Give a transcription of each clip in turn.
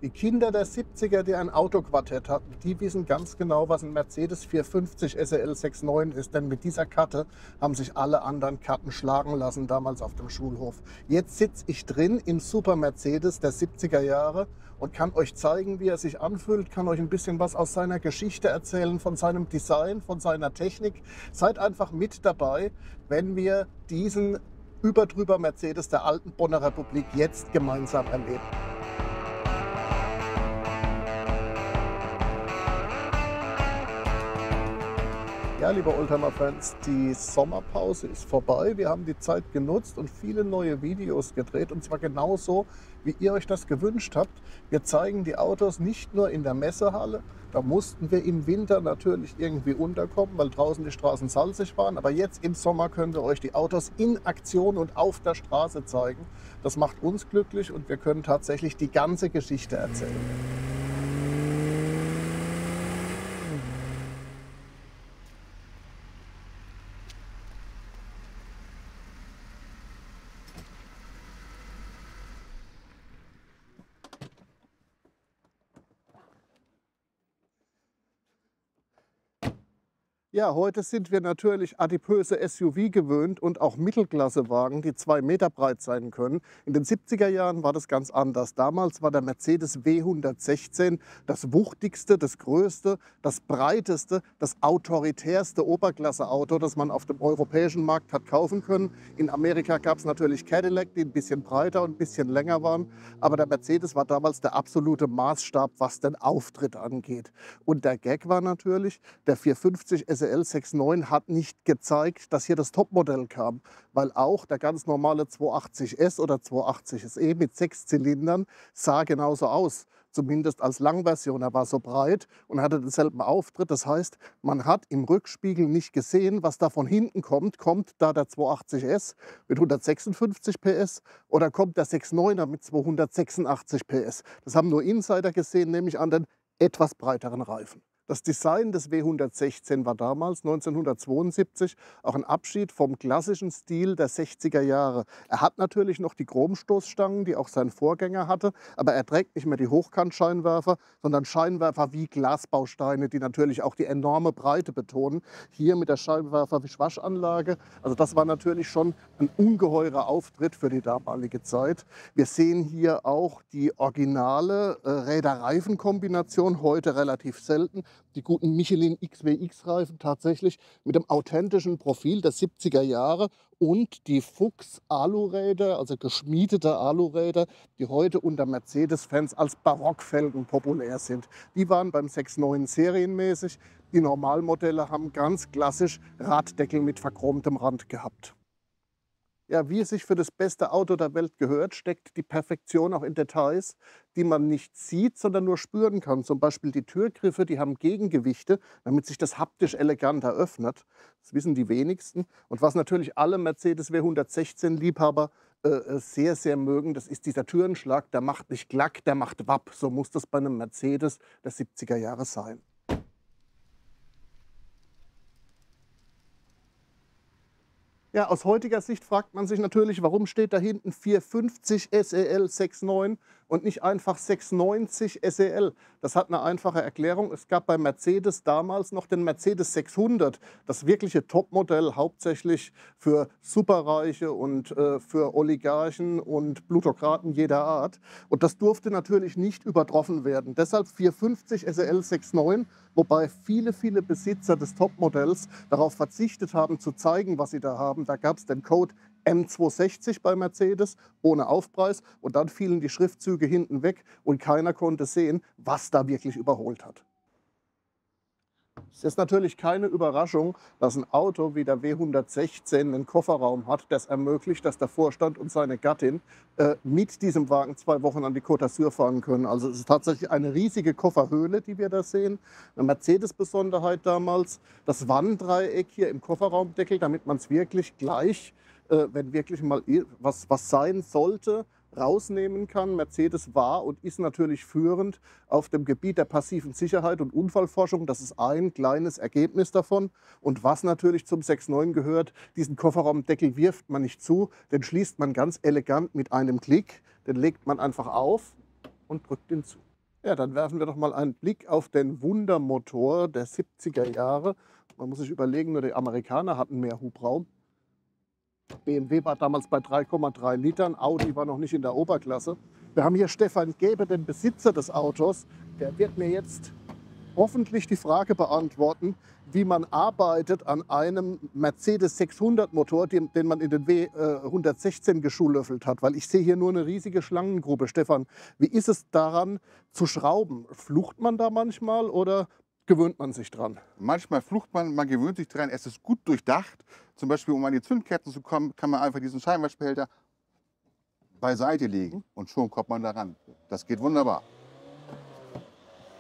Die Kinder der 70er, die ein Autoquartett hatten, die wissen ganz genau, was ein Mercedes 450 SEL 6.9 ist. Denn mit dieser Karre haben sich alle anderen Karten schlagen lassen, damals auf dem Schulhof. Jetzt sitze ich drin im Super Mercedes der 70er Jahre und kann euch zeigen, wie er sich anfühlt, kann euch ein bisschen was aus seiner Geschichte erzählen, von seinem Design, von seiner Technik. Seid einfach mit dabei, wenn wir diesen überdrüber Mercedes der alten Bonner Republik jetzt gemeinsam erleben. Ja, liebe Oldtimer-Fans, die Sommerpause ist vorbei. Wir haben die Zeit genutzt und viele neue Videos gedreht. Und zwar genauso, wie ihr euch das gewünscht habt. Wir zeigen die Autos nicht nur in der Messehalle. Da mussten wir im Winter natürlich irgendwie unterkommen, weil draußen die Straßen salzig waren. Aber jetzt im Sommer können wir euch die Autos in Aktion und auf der Straße zeigen. Das macht uns glücklich und wir können tatsächlich die ganze Geschichte erzählen. Ja, heute sind wir natürlich adipöse SUV gewöhnt und auch Mittelklassewagen, die 2 Meter breit sein können. In den 70er Jahren war das ganz anders. Damals war der Mercedes W116 das wuchtigste, das größte, das breiteste, das autoritärste Oberklasseauto, das man auf dem europäischen Markt hat kaufen können. In Amerika gab es natürlich Cadillac, die ein bisschen breiter und ein bisschen länger waren. Aber der Mercedes war damals der absolute Maßstab, was den Auftritt angeht. Und der Gag war natürlich, der 450 SEL 6.9 hat nicht gezeigt, dass hier das Topmodell kam, weil auch der ganz normale 280S oder 280 SE mit 6 Zylindern sah genauso aus, zumindest als Langversion. Er war so breit und hatte denselben Auftritt. Das heißt, man hat im Rückspiegel nicht gesehen, was da von hinten kommt. Kommt da der 280S mit 156 PS oder kommt der 6.9er mit 286 PS? Das haben nur Insider gesehen, nämlich an den etwas breiteren Reifen. Das Design des W116 war damals, 1972, auch ein Abschied vom klassischen Stil der 60er Jahre. Er hat natürlich noch die Chromstoßstangen, die auch sein Vorgänger hatte, aber er trägt nicht mehr die Hochkantscheinwerfer, sondern Scheinwerfer wie Glasbausteine, die natürlich auch die enorme Breite betonen. Hier mit der Scheinwerfer-Wischwaschanlage. Also das war natürlich schon ein ungeheurer Auftritt für die damalige Zeit. Wir sehen hier auch die originale Räder-Reifen-Kombination, heute relativ selten. Die guten Michelin XWX-Reifen tatsächlich mit dem authentischen Profil der 70er Jahre und die Fuchs-Aluräder, also geschmiedete Aluräder, die heute unter Mercedes-Fans als Barockfelgen populär sind. Die waren beim 6.9 serienmäßig. Die Normalmodelle haben ganz klassisch Raddeckel mit verchromtem Rand gehabt. Ja, wie es sich für das beste Auto der Welt gehört, steckt die Perfektion auch in Details, die man nicht sieht, sondern nur spüren kann. Zum Beispiel die Türgriffe, die haben Gegengewichte, damit sich das haptisch elegant eröffnet. Das wissen die wenigsten. Und was natürlich alle Mercedes W116-Liebhaber sehr, sehr mögen, das ist dieser Türenschlag. Der macht nicht Klack, der macht Wapp. So muss das bei einem Mercedes der 70er Jahre sein. Ja, aus heutiger Sicht fragt man sich natürlich, warum steht da hinten 450 SEL 6.9 und nicht einfach 690 SEL. Das hat eine einfache Erklärung. Es gab bei Mercedes damals noch den Mercedes 600, das wirkliche Topmodell, hauptsächlich für Superreiche und für Oligarchen und Plutokraten jeder Art. Und das durfte natürlich nicht übertroffen werden. Deshalb 450 SEL 6.9, wobei viele, viele Besitzer des Topmodells darauf verzichtet haben, zu zeigen, was sie da haben. Da gab es den Code M260 bei Mercedes ohne Aufpreis und dann fielen die Schriftzüge hinten weg und keiner konnte sehen, was da wirklich überholt hat. Es ist natürlich keine Überraschung, dass ein Auto wie der W116 einen Kofferraum hat, das ermöglicht, dass der Vorstand und seine Gattin mit diesem Wagen 2 Wochen an die Côte d'Azur fahren können. Also es ist tatsächlich eine riesige Kofferhöhle, die wir da sehen. Eine Mercedes-Besonderheit damals, das Wanndreieck hier im Kofferraumdeckel, damit man es wirklich gleich, wenn wirklich mal was sein sollte, rausnehmen kann. Mercedes war und ist natürlich führend auf dem Gebiet der passiven Sicherheit und Unfallforschung. Das ist ein kleines Ergebnis davon. Und was natürlich zum 6.9 gehört, diesen Kofferraumdeckel wirft man nicht zu, den schließt man ganz elegant mit einem Klick. Den legt man einfach auf und drückt ihn zu. Ja, dann werfen wir doch mal einen Blick auf den Wundermotor der 70er Jahre. Man muss sich überlegen, nur die Amerikaner hatten mehr Hubraum. BMW war damals bei 3,3 Litern, Audi war noch nicht in der Oberklasse. Wir haben hier Stefan Gäbe, den Besitzer des Autos. Der wird mir jetzt hoffentlich die Frage beantworten, wie man arbeitet an einem Mercedes 600 Motor, den man in den W116 geschulöffelt hat. Weil ich sehe hier nur eine riesige Schlangengrube. Stefan, wie ist es daran zu schrauben? Flucht man da manchmal oder gewöhnt man sich dran? Manchmal flucht man gewöhnt sich dran. Es ist gut durchdacht. Zum Beispiel, um an die Zündkerzen zu kommen, kann man einfach diesen Scheinwerferbehälter beiseite legen und schon kommt man daran. Das geht wunderbar.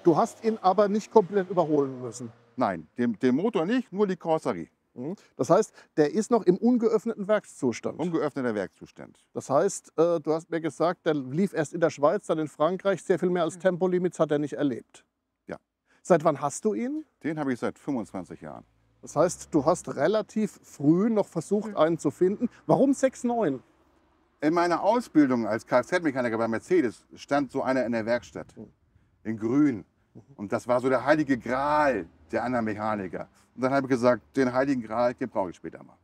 Du hast ihn aber nicht komplett überholen müssen. Nein, den Motor nicht, nur die Karosserie. Das heißt, der ist noch im ungeöffneten Werkszustand. Ungeöffneter Werkzustand. Das heißt, du hast mir gesagt, der lief erst in der Schweiz, dann in Frankreich. Sehr viel mehr als Tempolimits hat er nicht erlebt. Ja. Seit wann hast du ihn? Den habe ich seit 25 Jahren. Das heißt, du hast relativ früh noch versucht, einen zu finden. Warum 6.9? In meiner Ausbildung als Kfz-Mechaniker bei Mercedes stand so einer in der Werkstatt. In grün. Und das war so der heilige Gral der anderen Mechaniker. Und dann habe ich gesagt, den heiligen Gral, den brauche ich später mal.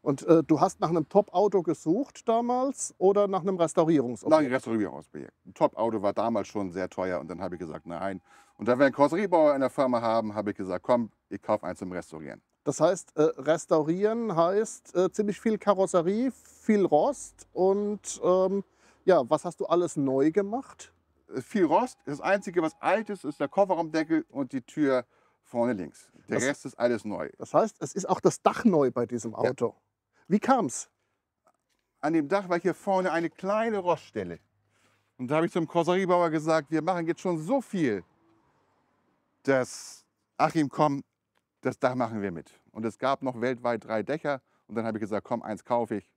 Und du hast nach einem Top-Auto gesucht damals oder nach einem Restaurierungsobjekt? Nach einem Restaurierungsprojekt. Ein Top-Auto war damals schon sehr teuer und dann habe ich gesagt, nein. Und da wir einen Karosseriebauer in der Firma haben, habe ich gesagt, komm, ich kaufe eins zum Restaurieren. Das heißt, restaurieren heißt ziemlich viel Karosserie, viel Rost und ja, was hast du alles neu gemacht? Viel Rost. Das Einzige, was alt ist, ist der Kofferraumdeckel und die Tür vorne links. Der Rest ist alles neu. Das heißt, es ist auch das Dach neu bei diesem Auto. Ja. Wie kam es? An dem Dach war hier vorne eine kleine Roststelle. Und da habe ich zum Karosseriebauer gesagt, wir machen jetzt schon so viel, dass Achim, komm, das Dach machen wir mit. Und es gab noch weltweit 3 Dächer. Und dann habe ich gesagt, komm, eins kaufe ich.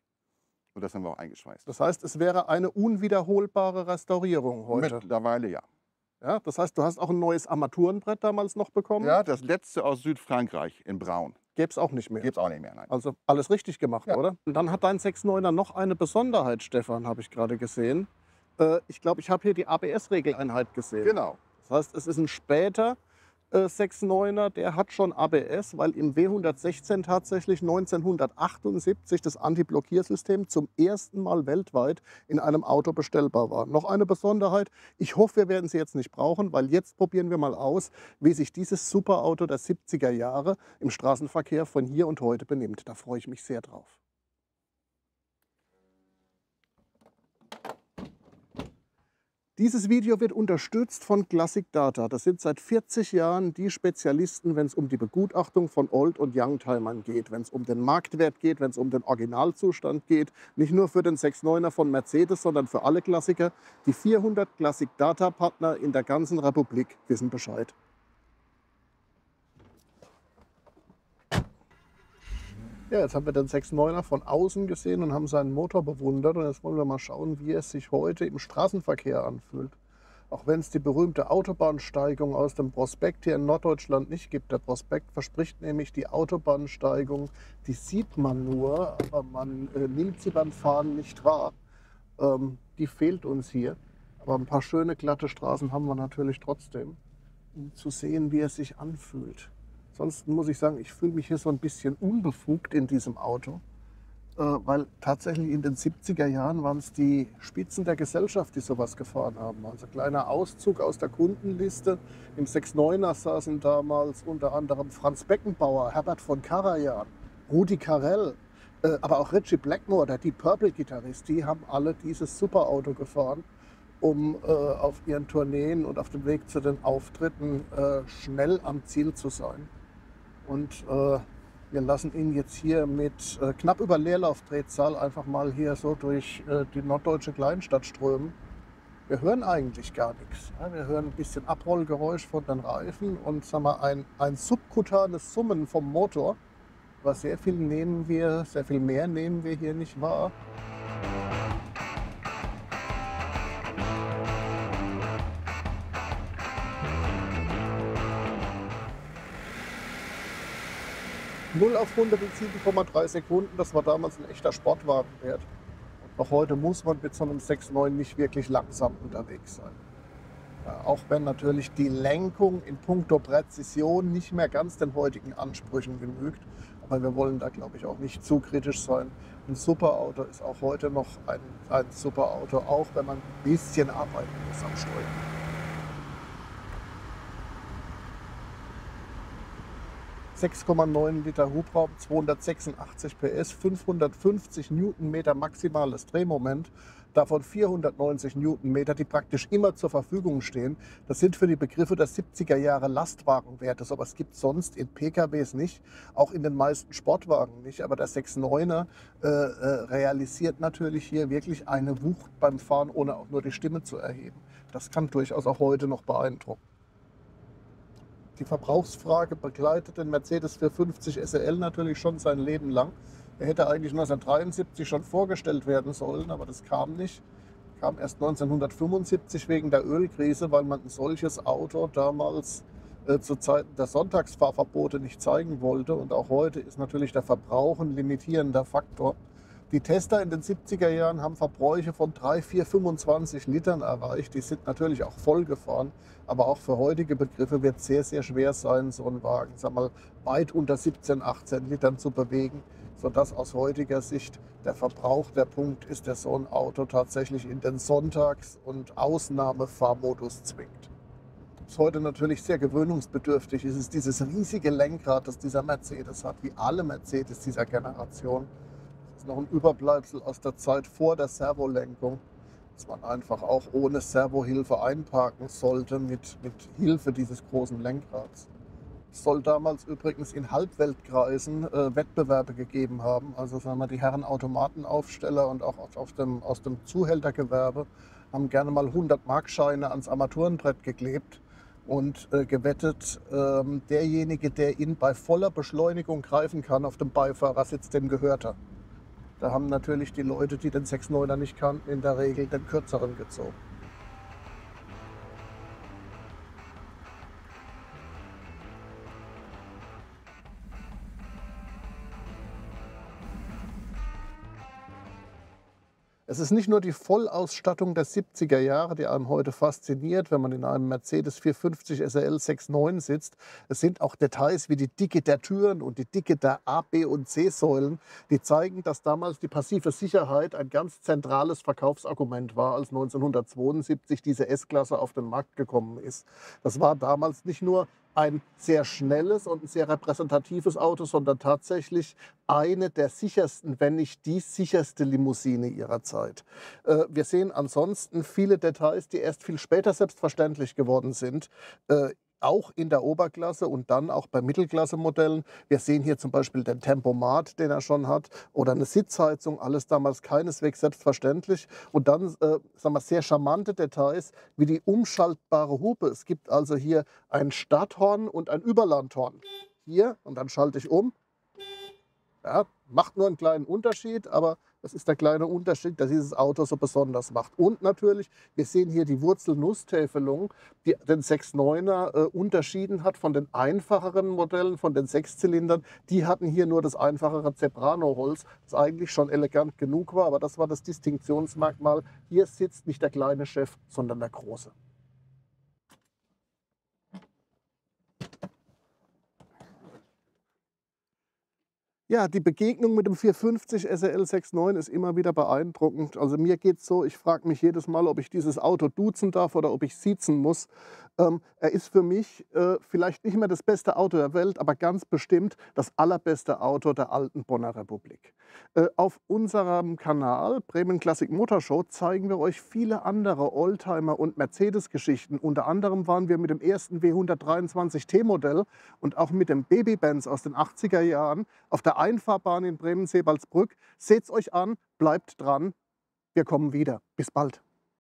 Und das haben wir auch eingeschweißt. Das heißt, es wäre eine unwiederholbare Restaurierung heute? Mittlerweile ja. Ja, das heißt, du hast auch ein neues Armaturenbrett damals noch bekommen? Ja, das letzte aus Südfrankreich in Braun. Gäbe es auch nicht mehr? Gibt es auch nicht mehr, nein. Also alles richtig gemacht, ja, oder? Und dann hat dein 6.9er noch eine Besonderheit, Stefan, habe ich gerade gesehen. Ich glaube, ich habe hier die ABS-Regeleinheit gesehen. Genau. Das heißt, es ist ein später 6.9er, der hat schon ABS, weil im W116 tatsächlich 1978 das Anti-Blockiersystem zum ersten Mal weltweit in einem Auto bestellbar war. Noch eine Besonderheit, ich hoffe, wir werden sie jetzt nicht brauchen, weil jetzt probieren wir mal aus, wie sich dieses Superauto der 70er Jahre im Straßenverkehr von hier und heute benimmt. Da freue ich mich sehr drauf. Dieses Video wird unterstützt von Classic Data. Das sind seit 40 Jahren die Spezialisten, wenn es um die Begutachtung von Old- und Youngtimern geht, wenn es um den Marktwert geht, wenn es um den Originalzustand geht. Nicht nur für den 6.9er von Mercedes, sondern für alle Klassiker. Die 400 Classic Data Partner in der ganzen Republik wissen Bescheid. Ja, jetzt haben wir den 6.9er von außen gesehen und haben seinen Motor bewundert. Und jetzt wollen wir mal schauen, wie es sich heute im Straßenverkehr anfühlt. Auch wenn es die berühmte Autobahnsteigung aus dem Prospekt hier in Norddeutschland nicht gibt. Der Prospekt verspricht nämlich die Autobahnsteigung, die sieht man nur, aber man nimmt sie beim Fahren nicht wahr. Die fehlt uns hier. Aber ein paar schöne glatte Straßen haben wir natürlich trotzdem, um zu sehen, wie es sich anfühlt. Ansonsten muss ich sagen, ich fühle mich hier so ein bisschen unbefugt in diesem Auto, weil tatsächlich in den 70er Jahren waren es die Spitzen der Gesellschaft, die sowas gefahren haben. Also kleiner Auszug aus der Kundenliste. Im 6.9er saßen damals unter anderem Franz Beckenbauer, Herbert von Karajan, Rudi Carrell, aber auch Ritchie Blackmore, der Deep Purple-Gitarrist. Die haben alle dieses Superauto gefahren, um auf ihren Tourneen und auf dem Weg zu den Auftritten schnell am Ziel zu sein. Und wir lassen ihn jetzt hier mit knapp über Leerlaufdrehzahl einfach mal hier so durch die norddeutsche Kleinstadt strömen. Wir hören eigentlich gar nichts. Ja, wir hören ein bisschen Abrollgeräusch von den Reifen und sagen wir, ein subkutanes Summen vom Motor. Aber sehr viel mehr nehmen wir hier nicht wahr. Null auf 100 in 7,3 Sekunden, das war damals ein echter Sportwagenwert. Auch heute muss man mit so einem 6.9 nicht wirklich langsam unterwegs sein. Ja, auch wenn natürlich die Lenkung in puncto Präzision nicht mehr ganz den heutigen Ansprüchen genügt. Aber wir wollen da, glaube ich, auch nicht zu kritisch sein. Ein Superauto ist auch heute noch ein Superauto, auch wenn man ein bisschen arbeiten muss am Steuer. 6,9 Liter Hubraum, 286 PS, 550 Newtonmeter maximales Drehmoment, davon 490 Newtonmeter, die praktisch immer zur Verfügung stehen. Das sind für die Begriffe der 70er Jahre Lastwagenwerte. So was gibt es sonst in PKWs nicht, auch in den meisten Sportwagen nicht. Aber der 6.9er realisiert natürlich hier wirklich eine Wucht beim Fahren, ohne auch nur die Stimme zu erheben. Das kann durchaus auch heute noch beeindrucken. Die Verbrauchsfrage begleitet den Mercedes 450 SEL natürlich schon sein Leben lang. Er hätte eigentlich 1973 schon vorgestellt werden sollen, aber das kam nicht. Kam erst 1975 wegen der Ölkrise, weil man ein solches Auto damals zu Zeiten der Sonntagsfahrverbote nicht zeigen wollte. Und auch heute ist natürlich der Verbrauch ein limitierender Faktor. Die Tester in den 70er Jahren haben Verbräuche von 3, 4, 25 Litern erreicht. Die sind natürlich auch voll gefahren, aber auch für heutige Begriffe wird es sehr, sehr schwer sein, so einen Wagen, sag mal, weit unter 17, 18 Litern zu bewegen, sodass aus heutiger Sicht der Verbrauch der Punkt ist, der so ein Auto tatsächlich in den Sonntags- und Ausnahmefahrmodus zwingt. Was heute natürlich sehr gewöhnungsbedürftig ist, ist dieses riesige Lenkrad, das dieser Mercedes hat, wie alle Mercedes dieser Generation. Das ist noch ein Überbleibsel aus der Zeit vor der Servolenkung, dass man einfach auch ohne Servohilfe einparken sollte mit Hilfe dieses großen Lenkrads. Es soll damals übrigens in Halbweltkreisen Wettbewerbe gegeben haben. Also sagen wir, die Herren Automatenaufsteller und auch aus dem Zuhältergewerbe haben gerne mal 100-Markscheine ans Armaturenbrett geklebt und gewettet, derjenige, der ihn bei voller Beschleunigung greifen kann auf dem Beifahrersitz, dem gehört er. Da haben natürlich die Leute, die den 6.9er nicht kannten, in der Regel den kürzeren gezogen. Es ist nicht nur die Vollausstattung der 70er Jahre, die einem heute fasziniert, wenn man in einem Mercedes 450 SEL 6.9 sitzt. Es sind auch Details wie die Dicke der Türen und die Dicke der A-, B- und C-Säulen, die zeigen, dass damals die passive Sicherheit ein ganz zentrales Verkaufsargument war, als 1972 diese S-Klasse auf den Markt gekommen ist. Das war damals nicht nur ein sehr schnelles und ein sehr repräsentatives Auto, sondern tatsächlich eine der sichersten, wenn nicht die sicherste Limousine ihrer Zeit. Wir sehen ansonsten viele Details, die erst viel später selbstverständlich geworden sind. Auch in der Oberklasse und dann auch bei Mittelklasse-Modellen. Wir sehen hier zum Beispiel den Tempomat, den er schon hat, oder eine Sitzheizung, alles damals keineswegs selbstverständlich. Und dann sagen wir, sehr charmante Details wie die umschaltbare Hupe. Es gibt also hier ein Stadthorn und ein Überlandhorn. Hier, und dann schalte ich um. Ja, macht nur einen kleinen Unterschied, aber das ist der kleine Unterschied, der dieses Auto so besonders macht. Und natürlich, wir sehen hier die Wurzel-Nuss-Täfelung, die den 6.9er unterschieden hat von den einfacheren Modellen, von den Sechszylindern. Die hatten hier nur das einfachere Zebrano-Holz, das eigentlich schon elegant genug war, aber das war das Distinktionsmerkmal. Hier sitzt nicht der kleine Chef, sondern der große. Ja, die Begegnung mit dem 450 SEL 6.9 ist immer wieder beeindruckend. Also mir geht es so, ich frage mich jedes Mal, ob ich dieses Auto duzen darf oder ob ich siezen muss. Er ist für mich vielleicht nicht mehr das beste Auto der Welt, aber ganz bestimmt das allerbeste Auto der alten Bonner Republik. Auf unserem Kanal Bremen Classic Motor Show zeigen wir euch viele andere Oldtimer- und Mercedes-Geschichten. Unter anderem waren wir mit dem ersten W123 T-Modell und auch mit dem Baby-Benz aus den 80er Jahren auf der Einfahrbahn in Bremen-Sebalsbrück. Seht's euch an, bleibt dran, wir kommen wieder. Bis bald.